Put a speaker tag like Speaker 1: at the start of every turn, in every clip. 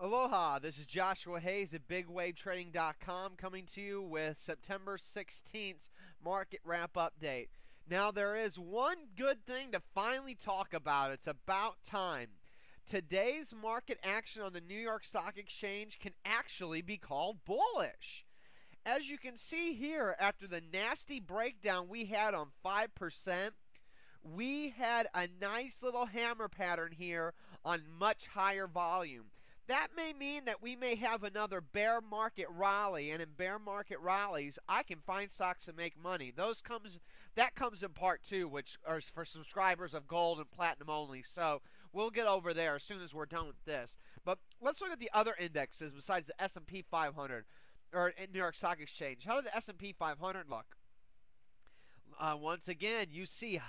Speaker 1: Aloha, this is Joshua Hayes at BigWaveTrading.com coming to you with September 16th market wrap update. Now there is one good thing to finally talk about. It's about time. Today's market action on the New York Stock Exchange can actually be called bullish. As you can see here, after the nasty breakdown we had on 5%, we had a nice little hammer pattern here on much higher volume. That may mean that we may have another bear market rally, and in bear market rallies, I can find stocks to make money. That comes in part two, which are for subscribers of gold and platinum only. So we'll get over there as soon as we're done with this. But let's look at the other indexes besides the S&P 500 or New York Stock Exchange. How did the S&P 500 look? Once again, you see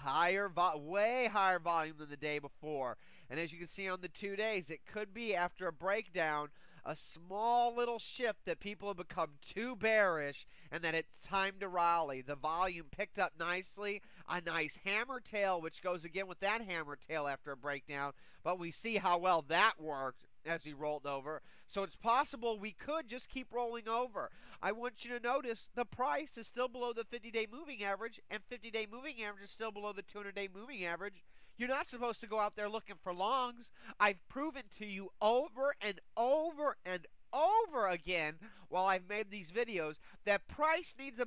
Speaker 1: way higher volume than the day before. And as you can see on the 2 days, it could be after a breakdown, a small little shift that people have become too bearish and that it's time to rally. The volume picked up nicely, a nice hammer tail, which goes again with that hammer tail after a breakdown. But we see how well that worked as he rolled over. So it's possible we could just keep rolling over. I want you to notice the price is still below the 50-day moving average, and 50-day moving average is still below the 200-day moving average. You're not supposed to go out there looking for longs. I've proven to you over and over and over again while I've made these videos that price needs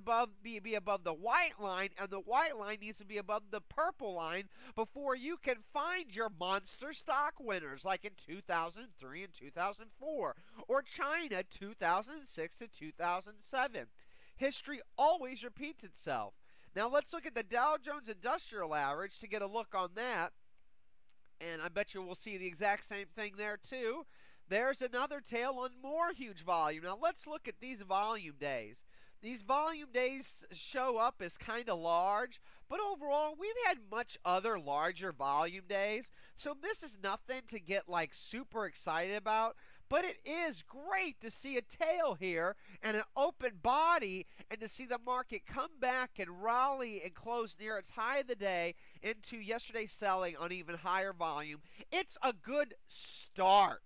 Speaker 1: be above the white line, and the white line needs to be above the purple line before you can find your monster stock winners like in 2003 and 2004 or China 2006 to 2007. History always repeats itself. Now let's look at the Dow Jones Industrial Average to get a look on that, and I bet you we'll see the exact same thing there too. There's another tail on more huge volume. Now let's look at these volume days. These volume days show up as kind of large, but overall we've had much other larger volume days. So this is nothing to get like super excited about, but it is great to see a tail here and an open body and to see the market come back and rally and close near its high of the day into yesterday's selling on even higher volume. It's a good start.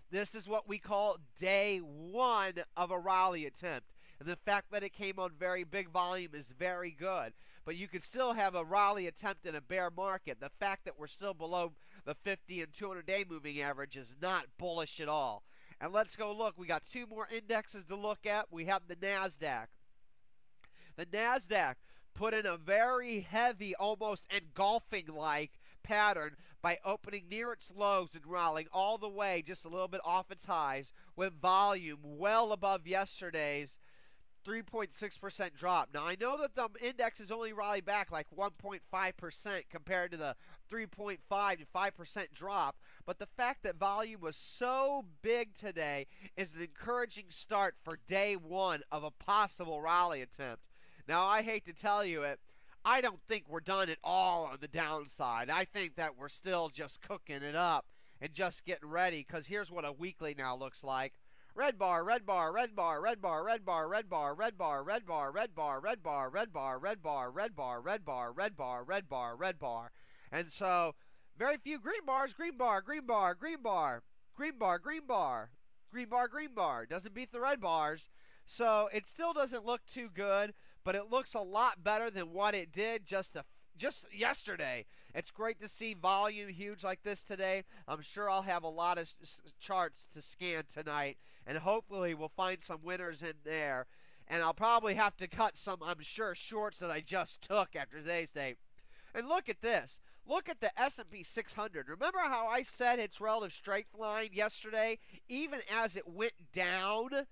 Speaker 1: This is what we call day one of a rally attempt. And the fact that it came on very big volume is very good. But you could still have a rally attempt in a bear market. The fact that we're still below the 50 and 200-day moving average is not bullish at all. And let's go look. We got two more indexes to look at. We have the NASDAQ. The NASDAQ put in a very heavy, almost engulfing-like pattern by opening near its lows and rallying all the way just a little bit off its highs with volume well above yesterday's 3.6% drop. Now, I know that the index has only rallied back like 1.5% compared to the 3.5 to 5% drop, but the fact that volume was so big today is an encouraging start for day one of a possible rally attempt. Now, I hate to tell you it, I don't think we're done at all on the downside. I think that we're still just cooking it up and just getting ready, because here's what a weekly now looks like. Red bar, red bar, red bar, red bar, red bar, red bar, red bar, red bar, red bar, red bar, red bar, red bar, red bar, red bar, red bar, red bar, red bar. And so very few green bars, green bar, green bar, green bar, green bar, green bar, green bar, green bar. Doesn't beat the red bars. So it still doesn't look too good, but it looks a lot better than what it did just yesterday. It's great to see volume huge like this today. I'm sure I'll have a lot of charts to scan tonight, and hopefully we'll find some winners in there. And I'll probably have to cut some, I'm sure, shorts that I just took after today's day. And look at this. Look at the S&P 600. Remember how I said its relative strength line yesterday? Even as it went down,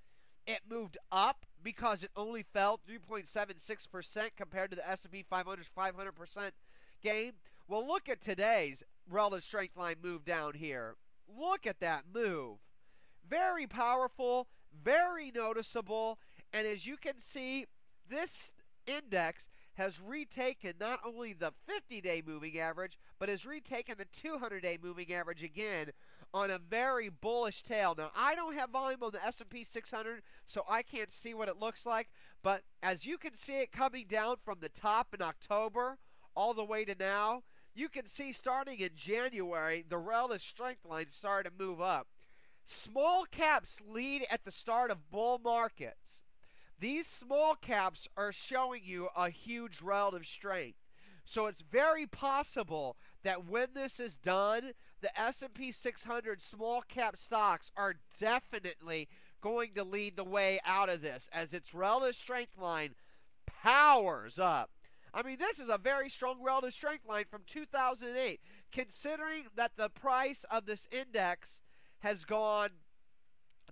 Speaker 1: it moved up because it only fell 3.76% compared to the S&P 500's 500% gain. Well, look at today's relative strength line move down here. Look at that move. Very powerful, very noticeable, and as you can see, this index has retaken not only the 50-day moving average, but has retaken the 200-day moving average again on a very bullish tail. Now, I don't have volume on the S&P 600, so I can't see what it looks like, but as you can see it coming down from the top in October all the way to now, you can see starting in January, the relative strength line started to move up. Small caps lead at the start of bull markets. These small caps are showing you a huge relative strength. So it's very possible that when this is done, the S&P 600 small cap stocks are definitely going to lead the way out of this as its relative strength line powers up. I mean, this is a very strong relative strength line from 2008, considering that the price of this index has gone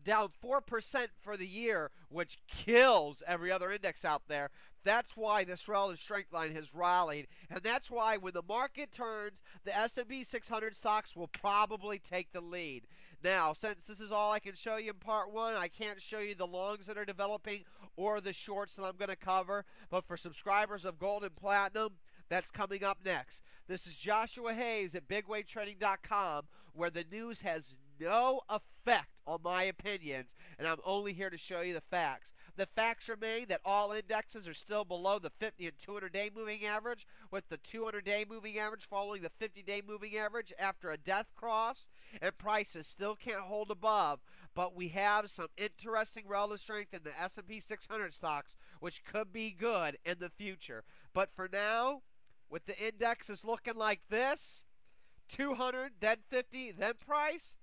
Speaker 1: down 4% for the year, which kills every other index out there. That's why this relative strength line has rallied, and that's why when the market turns, the S&P 600 stocks will probably take the lead. Now, since this is all I can show you in part one, I can't show you the longs that are developing or the shorts that I'm going to cover, but for subscribers of Gold and Platinum, that's coming up next. This is Joshua Hayes at BigWaveTrading.com, where the news has no effect on my opinions, and I'm only here to show you the facts. The facts remain that all indexes are still below the 50 and 200-day moving average, with the 200-day moving average following the 50-day moving average after a death cross, and prices still can't hold above. But we have some interesting relative strength in the S&P 600 stocks, which could be good in the future. But for now, with the indexes looking like this, 200, then 50, then price,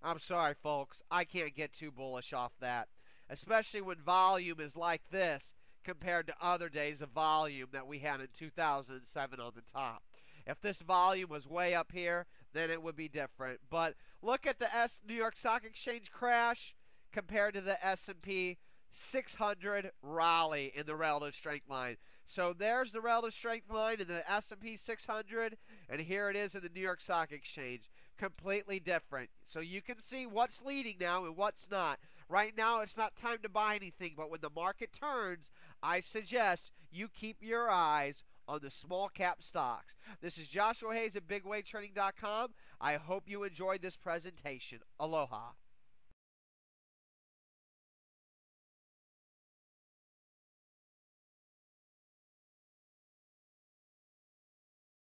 Speaker 1: I'm sorry, folks, I can't get too bullish off that, especially when volume is like this compared to other days of volume that we had in 2007 on the top. If this volume was way up here, then it would be different. But look at the New York Stock Exchange crash compared to the S&P 600 rally in the relative strength line. So there's the relative strength line in the S&P 600, and here it is in the New York Stock Exchange. Completely different. So you can see what's leading now and what's not. Right now, it's not time to buy anything, but when the market turns, I suggest you keep your eyes on the small cap stocks. This is Joshua Hayes at BigWaveTrading.com. I hope you enjoyed this presentation. Aloha.